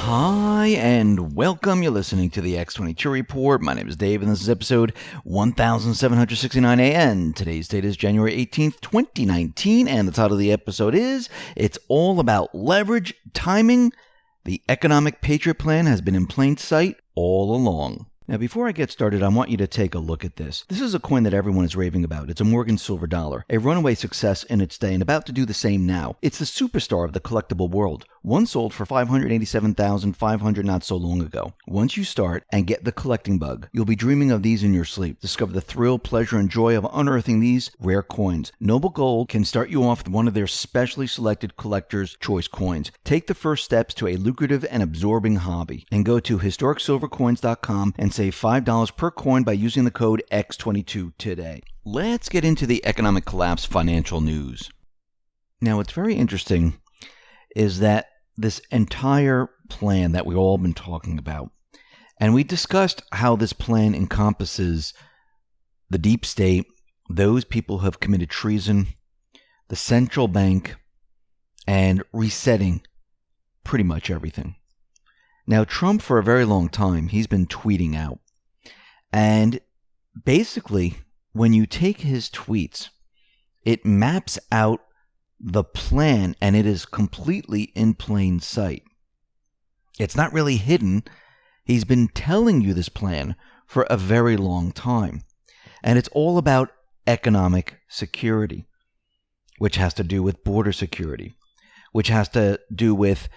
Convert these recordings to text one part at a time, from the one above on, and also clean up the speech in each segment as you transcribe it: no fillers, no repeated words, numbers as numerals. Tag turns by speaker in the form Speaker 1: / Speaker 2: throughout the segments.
Speaker 1: Hi, and welcome. You're listening to the X22 Report. My name is Dave, and this is episode 1769 AN. Today's date is January 18th, 2019, and the title of the episode is, It's All About Leverage Timing. The Economic Patriot Plan has been in plain sight all along. Now, before I get started, I want you to take a look at this. This is a coin that everyone is raving about. It's a Morgan silver dollar, a runaway success in its day and about to do the same now. It's the superstar of the collectible world. One sold for $587,500 not so long ago. Once you start and get the collecting bug, you'll be dreaming of these in your sleep. Discover the thrill, pleasure, and joy of unearthing these rare coins. Noble Gold can start you off with one of their specially selected collector's choice coins. Take the first steps to a lucrative and absorbing hobby and go to historicsilvercoins.com and save $5 per coin by using the code X22 today. Let's get into the economic collapse financial news. Now, what's very interesting is that this entire plan that we've all been talking about, and we discussed how this plan encompasses the deep state, those people who have committed treason, the central bank, and resetting pretty much everything. Now, Trump, for a very long time, he's been tweeting out. And basically, when you take his tweets, it maps out the plan, and it is completely in plain sight. It's not really hidden. He's been telling you this plan for a very long time. And it's all about economic security, which has to do with border security, which has to do with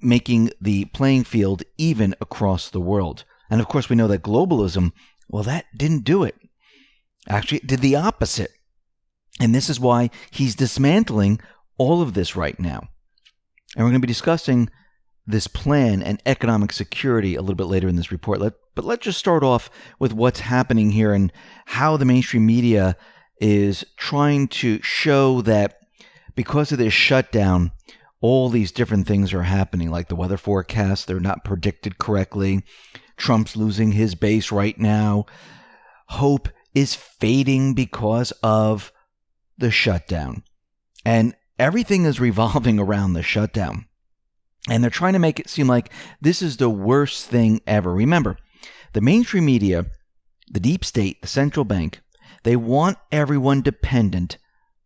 Speaker 1: making the playing field even across the world. And of course, we know that globalism, well, that didn't do it. Actually, it did the opposite. And this is why he's dismantling all of this right now. And we're going to be discussing this plan and economic security a little bit later in this report. But let's just start off with what's happening here and how the mainstream media is trying to show that because of this shutdown, all these different things are happening, like the weather forecasts, they're not predicted correctly. Trump's losing his base right now. Hope is fading because of the shutdown. And everything is revolving around the shutdown. And they're trying to make it seem like this is the worst thing ever. Remember, the mainstream media, the deep state, the central bank, they want everyone dependent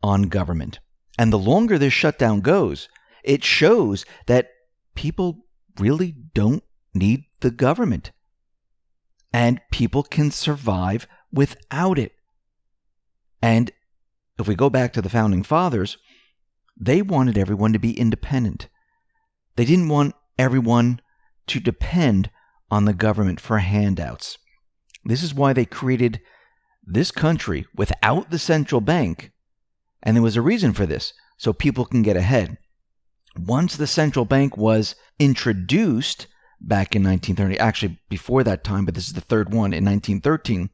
Speaker 1: on government. And the longer this shutdown goes, it shows that people really don't need the government. And people can survive without it. And if we go back to the founding fathers, they wanted everyone to be independent. They didn't want everyone to depend on the government for handouts. This is why they created this country without the central bank. And there was a reason for this, so people can get ahead. Once the central bank was introduced back in 1930, actually before that time, but this is the third one in 1913,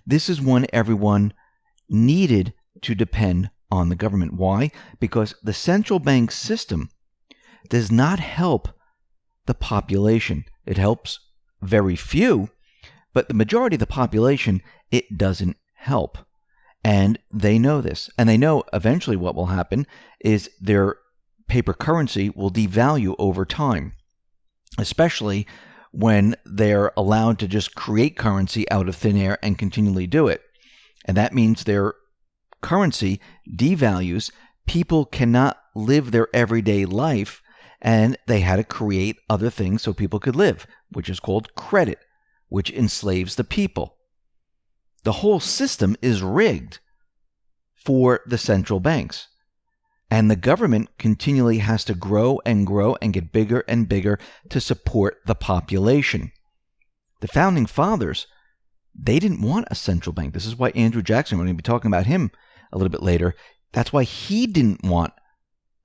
Speaker 1: this is when everyone needed to depend on the government. Why? Because the central bank system does not help the population. It helps very few, but the majority of the population, it doesn't help. And they know this. And they know eventually what will happen is their paper currency will devalue over time, especially when they're allowed to just create currency out of thin air and continually do it. And that means their currency devalues. People cannot live their everyday life, and they had to create other things so people could live, which is called credit, which enslaves the people. The whole system is rigged for the central banks. And the government continually has to grow and get bigger and bigger to support the population. The founding fathers, they didn't want a central bank. This is why Andrew Jackson, we're going to be talking about him a little bit later, that's why he didn't want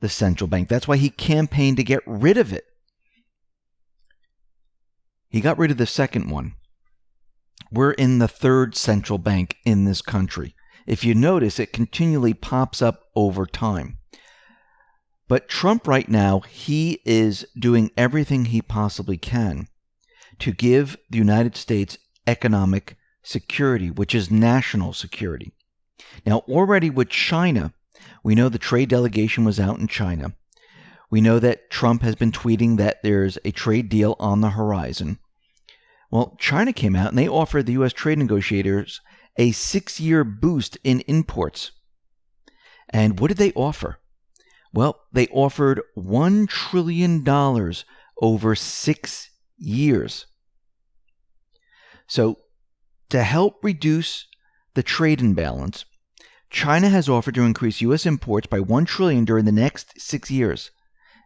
Speaker 1: the central bank. That's why he campaigned to get rid of it. He got rid of the second one. We're in the third central bank in this country. If you notice, it continually pops up over time. But Trump right now, he is doing everything he possibly can to give the United States economic security, which is national security. Now, already with China, we know the trade delegation was out in China. We know that Trump has been tweeting that there's a trade deal on the horizon. Well, China came out and they offered the U.S. trade negotiators a 6-year boost in imports. And what did they offer? Well, they offered $1 trillion over 6 years. So, to help reduce the trade imbalance, China has offered to increase U.S. imports by $1 trillion during the next 6 years.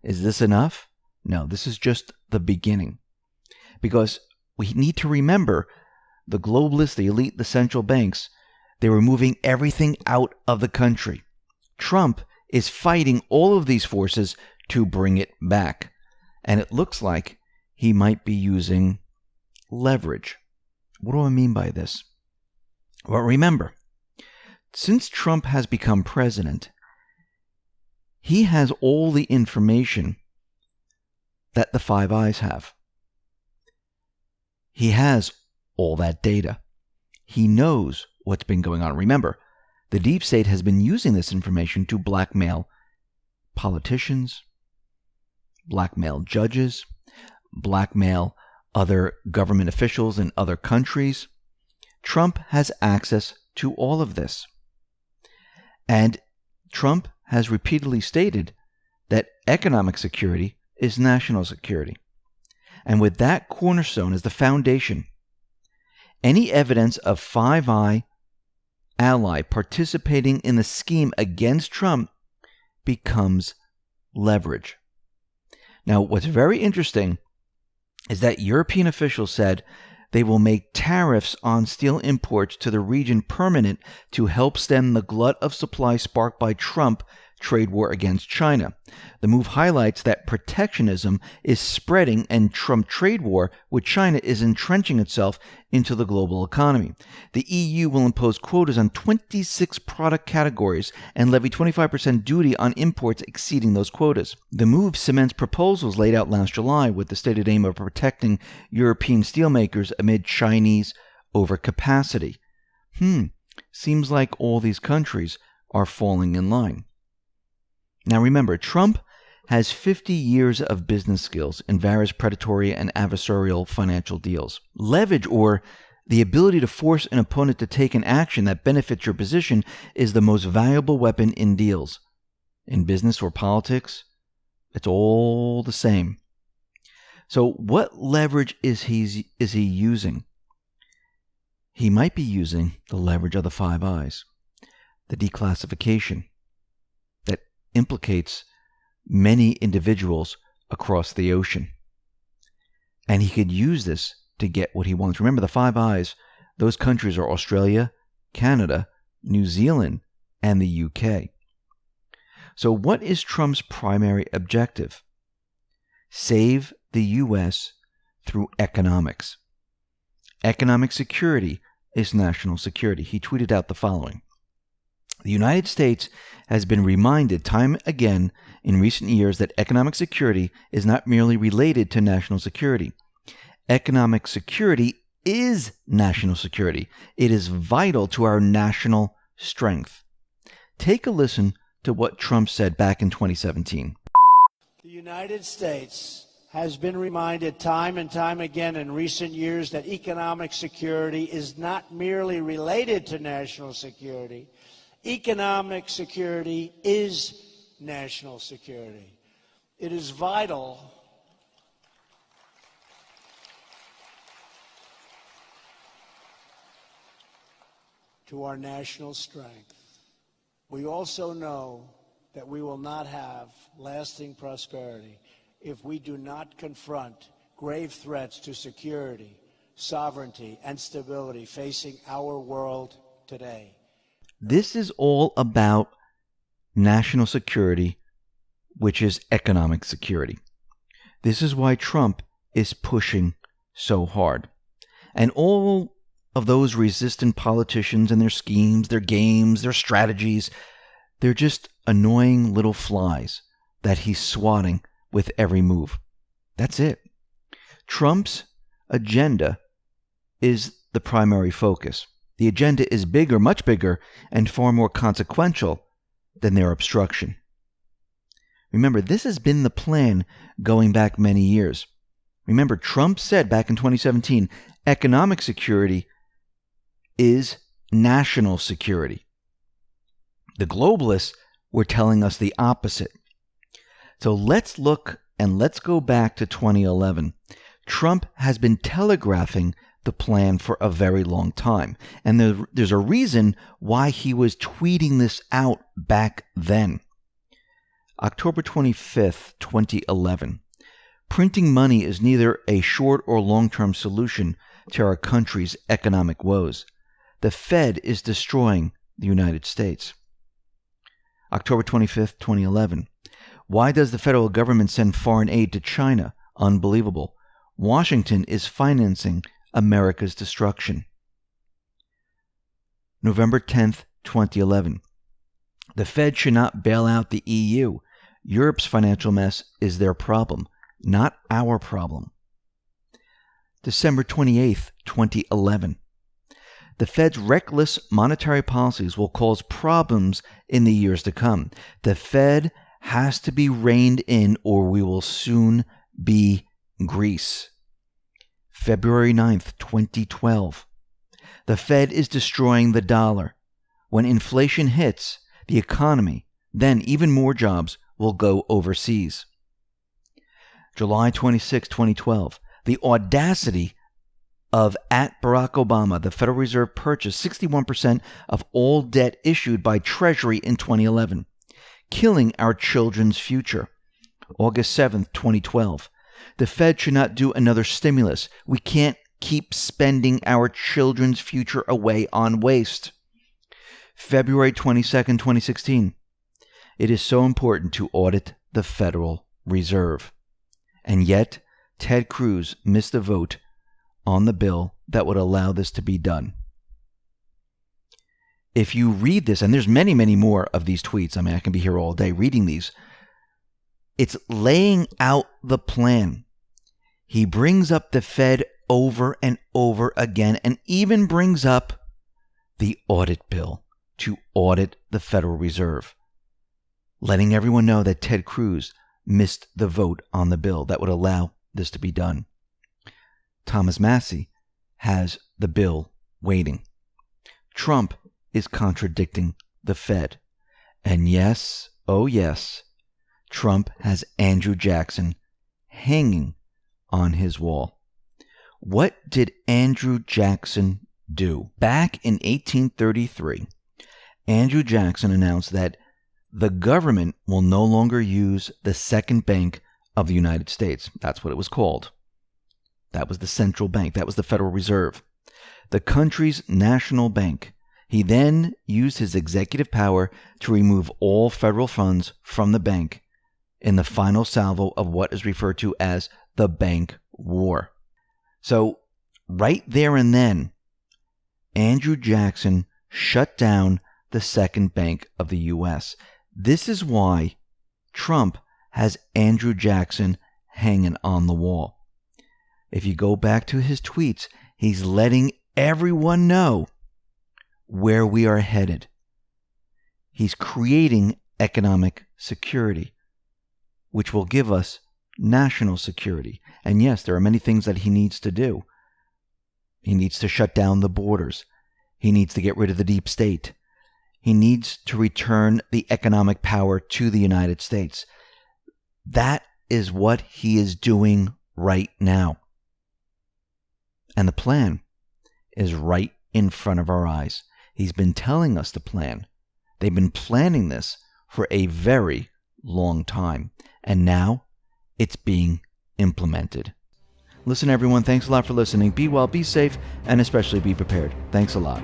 Speaker 1: Is this enough? No, this is just the beginning. Because we need to remember the globalists, the elite, the central banks, they were moving everything out of the country. Trump is fighting all of these forces to bring it back. And it looks like he might be using leverage. What do I mean by this? Well, remember, since Trump has become president, he has all the information that the Five Eyes have. He has all that data. He knows what's been going on. Remember, the deep state has been using this information to blackmail politicians, blackmail judges, blackmail other government officials in other countries. Trump has access to all of this. And Trump has repeatedly stated that economic security is national security. And with that cornerstone as the foundation, any evidence of Five Eye ally participating in the scheme against Trump becomes leverage. Now, what's very interesting is that European officials said they will make tariffs on steel imports to the region permanent to help stem the glut of supply sparked by Trump trade war against China. The move highlights that protectionism is spreading and Trump trade war with China is entrenching itself into the global economy. The EU will impose quotas on 26 product categories and levy 25% duty on imports exceeding those quotas. The move cements proposals laid out last July with the stated aim of protecting European steelmakers amid Chinese overcapacity. Seems like all these countries are falling in line. Now remember, Trump has 50 years of business skills in various predatory and adversarial financial deals. Leverage, or the ability to force an opponent to take an action that benefits your position, is the most valuable weapon in deals. In business or politics, it's all the same. So what leverage is he using? He might be using the leverage of the Five Eyes, the declassification that implicates many individuals across the ocean. And he could use this to get what he wants. Remember, the Five Eyes, those countries are Australia, Canada, New Zealand, and the UK. So what is Trump's primary objective? Save the U.S. through economics. Economic security is national security. He tweeted out the following. The United States has been reminded time again in recent years that economic security is not merely related to national security. Economic security is national security. It is vital to our national strength. Take a listen to what Trump said back in 2017.
Speaker 2: The United States has been reminded time and time again in recent years that economic security is not merely related to national security. Economic security is national security. It is vital to our national strength. We also know that we will not have lasting prosperity if we do not confront grave threats to security, sovereignty, and stability facing our world today.
Speaker 1: This is all about national security, which is economic security. This is why Trump is pushing so hard. And all of those resistant politicians and their schemes, their games, their strategies, they're just annoying little flies that he's swatting with every move. That's it. Trump's agenda is the primary focus. The agenda is bigger, much bigger, and far more consequential than their obstruction. Remember, this has been the plan going back many years. Remember, Trump said back in 2017, economic security is national security. The globalists were telling us the opposite. So let's look and let's go back to 2011. Trump has been telegraphing the plan for a very long time. And there's a reason why he was tweeting this out back then. October 25th, 2011. Printing money is neither a short or long-term solution to our country's economic woes. The Fed is destroying the United States. October 25th, 2011. Why does the federal government send foreign aid to China? Unbelievable. Washington is financing America's destruction. November 10th, 2011. The Fed should not bail out the EU. Europe's financial mess is their problem, not our problem. December 28th, 2011. The Fed's reckless monetary policies will cause problems in the years to come. The Fed has to be reined in or we will soon be Greece. February 9th, 2012. The Fed is destroying the dollar. When inflation hits the economy, then even more jobs will go overseas. July 26, 2012. The audacity of @Barack Obama, the Federal Reserve purchased 61% of all debt issued by Treasury in 2011, killing our children's future. August 7th, 2012. The Fed should not do another stimulus. We can't keep spending our children's future away on waste. February 22nd, 2016. It is so important to audit the Federal Reserve. And yet, Ted Cruz missed a vote on the bill that would allow this to be done. If you read this, and there's many, many more of these tweets, I mean, I can be here all day reading these. It's laying out the plan. He brings up the Fed over and over again and even brings up the audit bill to audit the Federal Reserve, letting everyone know that Ted Cruz missed the vote on the bill that would allow this to be done. Thomas Massie has the bill waiting. Trump is contradicting the Fed. And yes, oh yes, Trump has Andrew Jackson hanging on his wall. What did Andrew Jackson do? Back in 1833, Andrew Jackson announced that the government will no longer use the second bank of the United States. That's what it was called. That was the central bank. That was the Federal Reserve, the country's national bank. He then used his executive power to remove all federal funds from the bank in the final salvo of what is referred to as the bank war. So right there and then, Andrew Jackson shut down the second bank of the U.S. This is why Trump has Andrew Jackson hanging on the wall. If you go back to his tweets, he's letting everyone know where we are headed. He's creating economic security, which will give us national security. And yes, there are many things that he needs to do. He needs to shut down the borders. He needs to get rid of the deep state. He needs to return the economic power to the United States. That is what he is doing right now. And the plan is right in front of our eyes. He's been telling us the plan. They've been planning this for a very long time. And now it's being implemented. Listen, everyone, thanks a lot for listening. Be well, be safe, and especially be prepared. Thanks a lot.